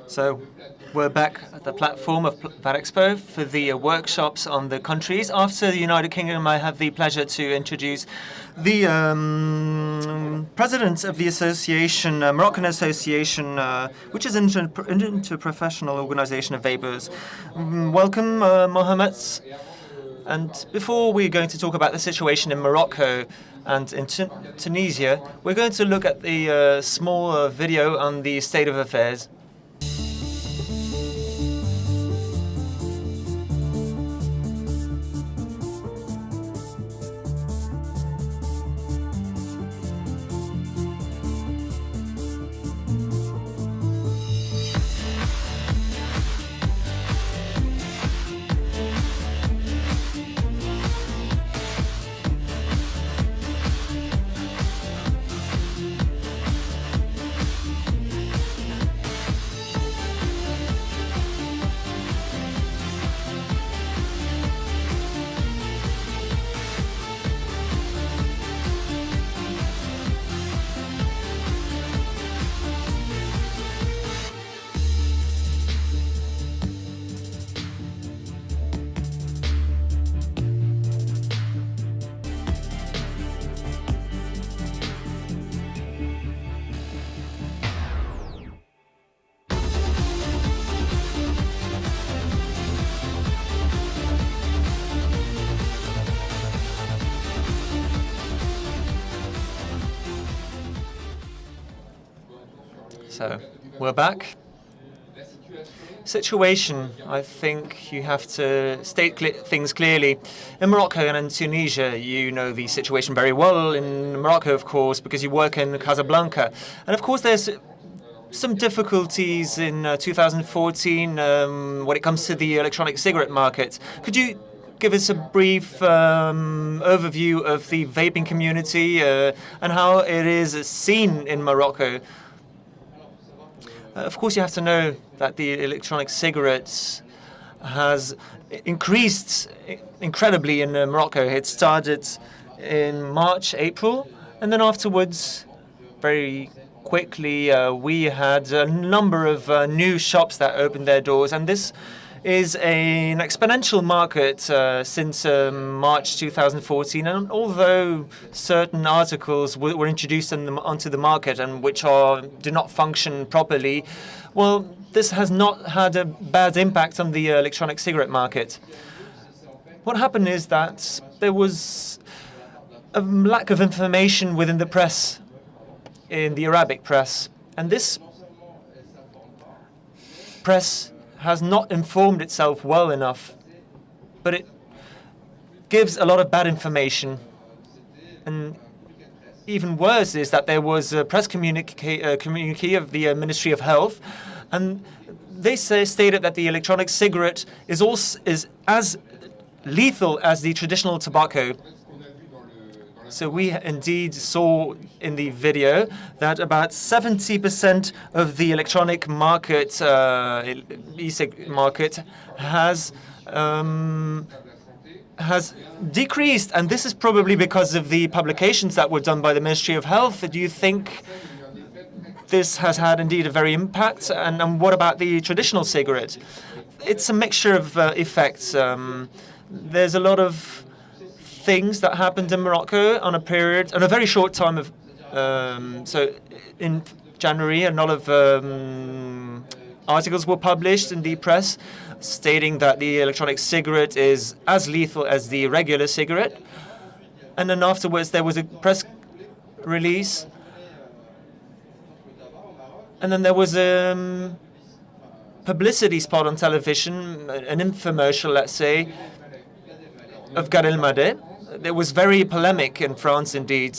So we're back at the platform of Expo for the workshops on the countries. After the United Kingdom, I have the pleasure to introduce the president of the association, Moroccan Association, which is an interprofessional organization of vapors. Welcome, Mohamed. And before we're going to talk about the situation in Morocco and in Tunisia, we're going to look at the small video on the state of affairs. So we're back. Situation, I think you have to state things clearly. In Morocco and in Tunisia, you know the situation very well. In Morocco, of course, because you work in Casablanca. And of course, there's some difficulties in 2014 when it comes to the electronic cigarette market. Could you give us a brief overview of the vaping community and how it is seen in Morocco? Of course, you have to know that the electronic cigarettes has increased incredibly in Morocco. It started in March, April, and then afterwards, very quickly, we had a number of new shops that opened their doors, and this is an exponential market since March 2014. And although certain articles were introduced onto the market and which do not function properly, well, this has not had a bad impact on the electronic cigarette market. What happened is that there was a lack of information within the press, in the Arabic press, and this press has not informed itself well enough, but it gives a lot of bad information. And even worse is that there was a press communique of the Ministry of Health, and they stated that the electronic cigarette is as lethal as the traditional tobacco. So we indeed saw in the video that about 70% of the electronic market, e-cig market, has decreased, and this is probably because of the publications that were done by the Ministry of Health. Do you think this has had indeed a very impact? And what about the traditional cigarette? It's a mixture of effects. There's a lot of things that happened in Morocco on a very short time of so in January, a lot of articles were published in the press stating that the electronic cigarette is as lethal as the regular cigarette, and then afterwards there was a press release, and then there was a publicity spot on television, an infomercial, let's say, of Gad El-Madeh. It was very polemic in France, indeed.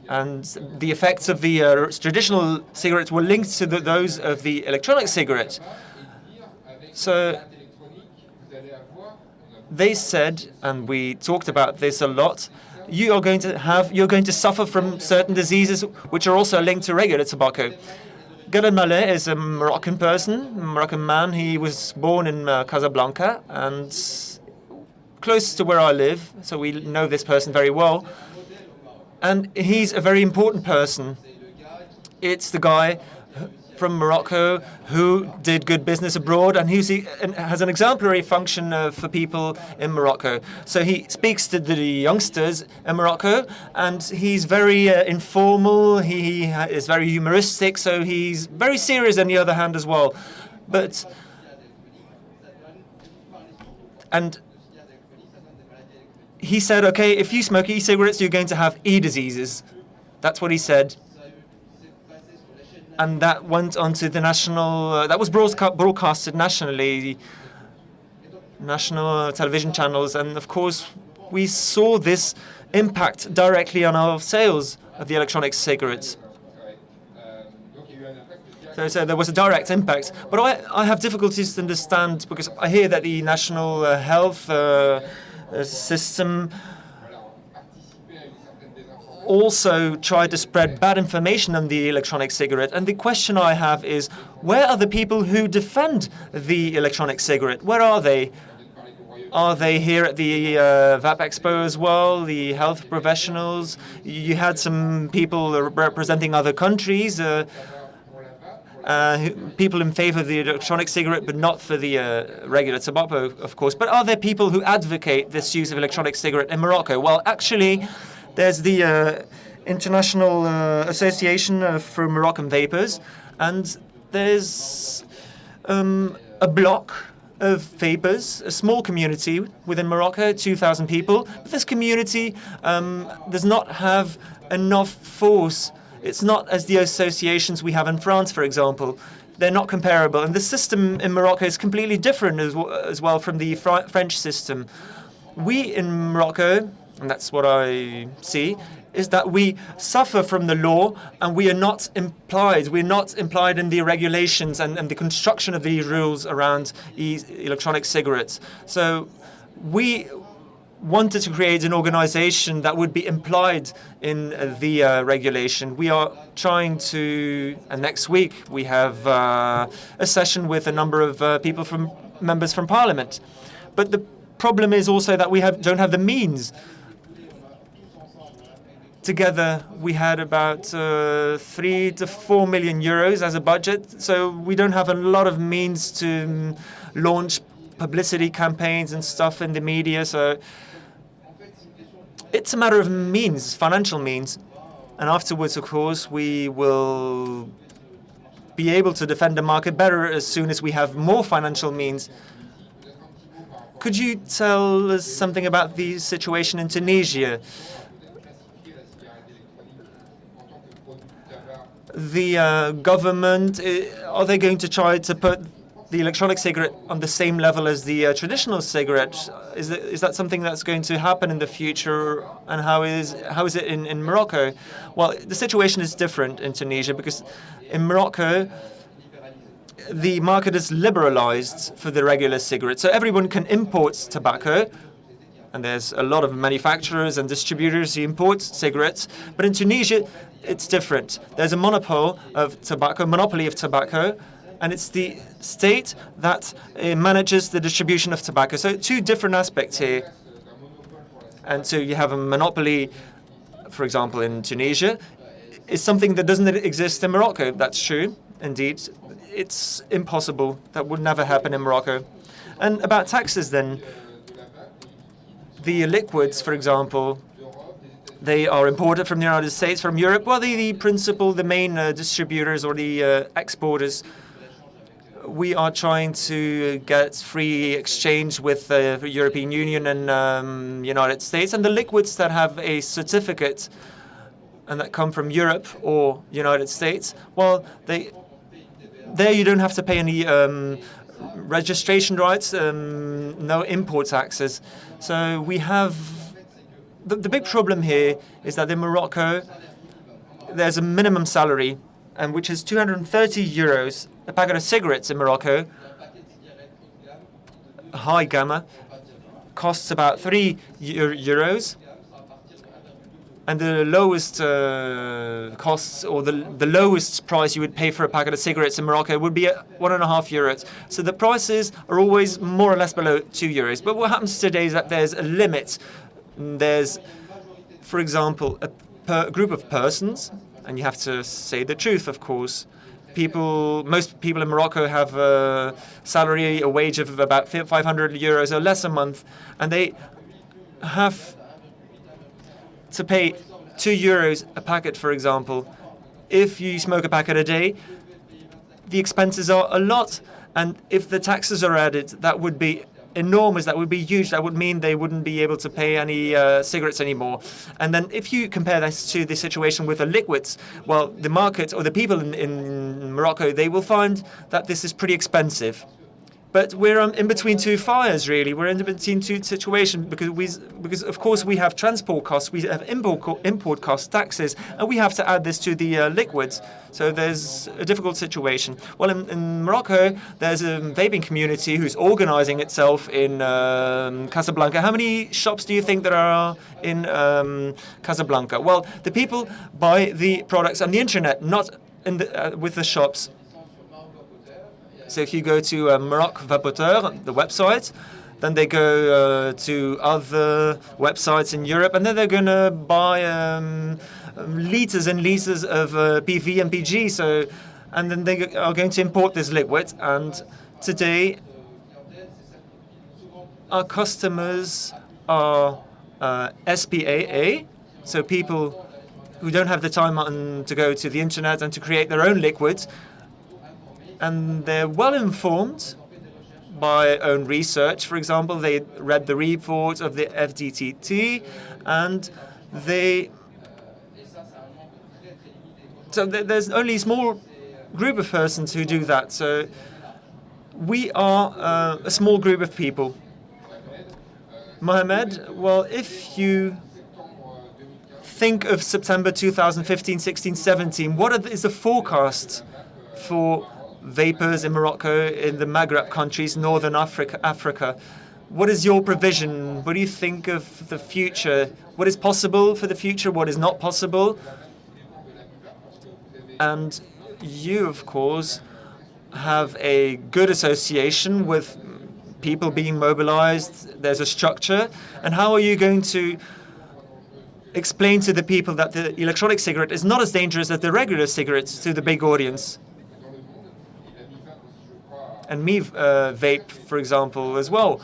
And the effects of the traditional cigarettes were linked to those of the electronic cigarette. So they said, and we talked about this a lot, you're going to suffer from certain diseases which are also linked to regular tobacco. Gad El-Madeh is a Moroccan person, Moroccan man. He was born in Casablanca and close to where I live, so we know this person very well. And he's a very important person. It's the guy from Morocco who did good business abroad and and has an exemplary function for people in Morocco. So he speaks to the youngsters in Morocco, and he's very informal. He is very humoristic, so he's very serious on the other hand as well. And he said, okay, if you smoke e-cigarettes, you're going to have e-diseases. That's what he said. And that went onto the national, that was broadcasted nationally, national television channels. And of course, we saw this impact directly on our sales of the electronic cigarettes. So there was a direct impact. But I have difficulties to understand, because I hear that the national health system also tried to spread bad information on the electronic cigarette. And the question I have is, where are the people who defend the electronic cigarette? Where are they? Are they here at the VAP Expo as well, the health professionals? You had some people representing other countries, people in favor of the electronic cigarette, but not for the regular tobacco, of course. But are there people who advocate this use of electronic cigarette in Morocco? Well, actually, there's the International Association for Moroccan Vapers, and there's a block of vapers, a small community within Morocco, 2,000 people. But this community does not have enough force. It's not as the associations we have in France, for example. They're not comparable. And the system in Morocco is completely different as well from the French system. We in Morocco, and that's what I see, is that we suffer from the law and we are not implied. We're not implied in the regulations and the construction of the rules around electronic cigarettes. So we wanted to create an organization that would be implied in the regulation. We are trying to, and next week we have a session with a number of members from Parliament. But the problem is also that we don't have the means. Together, we had about 3 to 4 million euros as a budget, so we don't have a lot of means to launch publicity campaigns and stuff in the media. So it's a matter of means, financial means. And afterwards, of course, we will be able to defend the market better as soon as we have more financial means. Could you tell us something about the situation in Tunisia? The government, are they going to try to put the electronic cigarette on the same level as the traditional cigarette? Is that something that's going to happen in the future? And how is it in Morocco? Well, the situation is different in Tunisia, because in Morocco, the market is liberalized for the regular cigarette. So everyone can import tobacco, and there's a lot of manufacturers and distributors who import cigarettes. But in Tunisia, it's different. There's a monopoly of tobacco, and it's the state that manages the distribution of tobacco. So two different aspects here. And so you have a monopoly, for example, in Tunisia. It's something that doesn't exist in Morocco. That's true, indeed. It's impossible. That would never happen in Morocco. And about taxes then, the liquids, for example, they are imported from the United States, from Europe. Well, the main distributors or the exporters. We are trying to get free exchange with the European Union and United States. And the liquids that have a certificate and that come from Europe or United States, well, there you don't have to pay any registration rights, no import taxes. So we have... The big problem here is that in Morocco, there's a minimum salary, and which is 230 euros. A packet of cigarettes in Morocco, high gamma, costs about 3 euros. And the lowest costs, or the lowest price you would pay for a packet of cigarettes in Morocco would be at 1.5 euros. So the prices are always more or less below 2 euros. But what happens today is that there's a limit. There's, for example, a group of persons, and you have to say the truth, of course. most people in Morocco have a salary, a wage of about 500 euros or less a month, and they have to pay 2 euros a packet, for example. If you smoke a packet a day, the expenses are a lot, and if the taxes are added, that would be enormous, that would be huge, that would mean they wouldn't be able to pay any cigarettes anymore. And then if you compare this to the situation with the liquids, well, the market or the people in Morocco, they will find that this is pretty expensive. But we're in between two fires, really. We're in between two situations because of course, we have transport costs, we have import costs, taxes, and we have to add this to the liquids. So there's a difficult situation. Well, in Morocco, there's a vaping community who's organizing itself in Casablanca. How many shops do you think there are in Casablanca? Well, the people buy the products on the internet, not in with the shops. So if you go to Morocco Vapoteur, the website, then they go to other websites in Europe, and then they're going to buy liters and liters of PV and PG. And then they are going to import this liquid. And today, our customers are SPAA, so people who don't have the time to go to the internet and to create their own liquids. And they're well informed by own research. For example, they read the report of the FDTT, and so there's only a small group of persons who do that. So we are a small group of people. Mohamed, well, if you think of September 2015, 16, 17, what is the forecast for vapors in Morocco, in the Maghreb countries, Northern Africa? What is your provision? What do you think of the future? What is possible for the future? What is not possible? And you, of course, have a good association with people being mobilized. There's a structure. And how are you going to explain to the people that the electronic cigarette is not as dangerous as the regular cigarettes to the big audience? And AMIVAPE, for example, as well.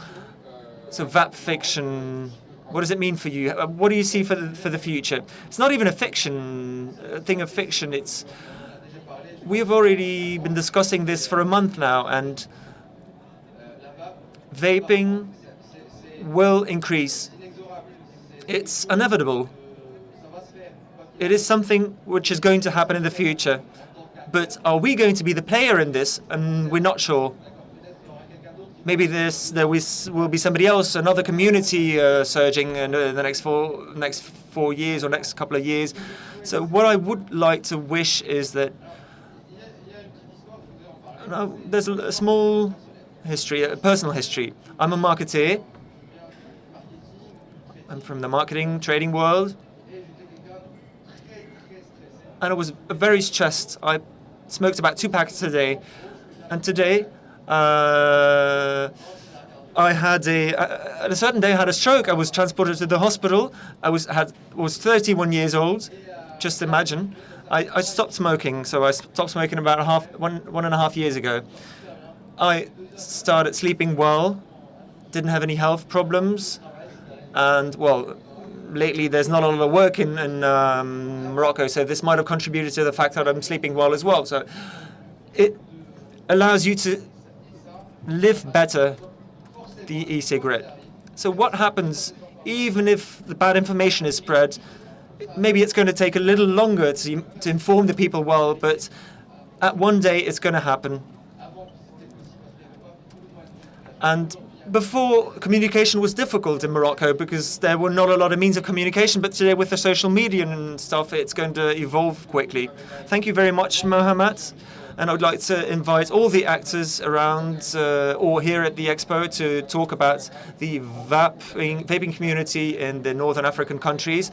So VAP fiction, what does it mean for you? What do you see for the future? It's not even a thing of fiction. We have already been discussing this for a month now, and vaping will increase. It's inevitable. It is something which is going to happen in the future. But are we going to be the player in this? And we're not sure. Maybe there will be somebody else, another community surging in the next 4 years or next couple of years. So what I would like to wish is that there's a small history, a personal history. I'm a marketeer. I'm from the marketing, trading world. And I was very stressed. I smoked about 2 packets a day. And today, I had at a certain day, I had a stroke. I was transported to the hospital. I was 31 years old. Just imagine. I stopped smoking. So I stopped smoking about 1.5 years ago. I started sleeping well. Didn't have any health problems. And, well, lately there's not a lot of work in Morocco, so this might have contributed to the fact that I'm sleeping well as well. So it allows you to live better, the e-cigarette. So what happens, even if the bad information is spread, maybe it's going to take a little longer to inform the people well, but at one day it's going to happen. And before, communication was difficult in Morocco because there were not a lot of means of communication, but today with the social media and stuff, it's going to evolve quickly. Thank you very much, Mohamed. And I would like to invite all the actors around or here at the Expo to talk about the vaping community in the Northern African countries.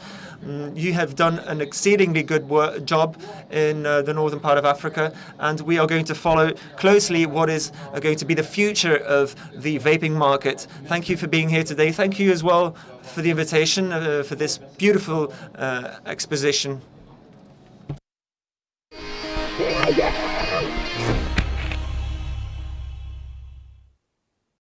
You have done an exceedingly good job in the northern part of Africa, and we are going to follow closely what is going to be the future of the vaping market. Thank you for being here today. Thank you as well for the invitation for this beautiful exposition.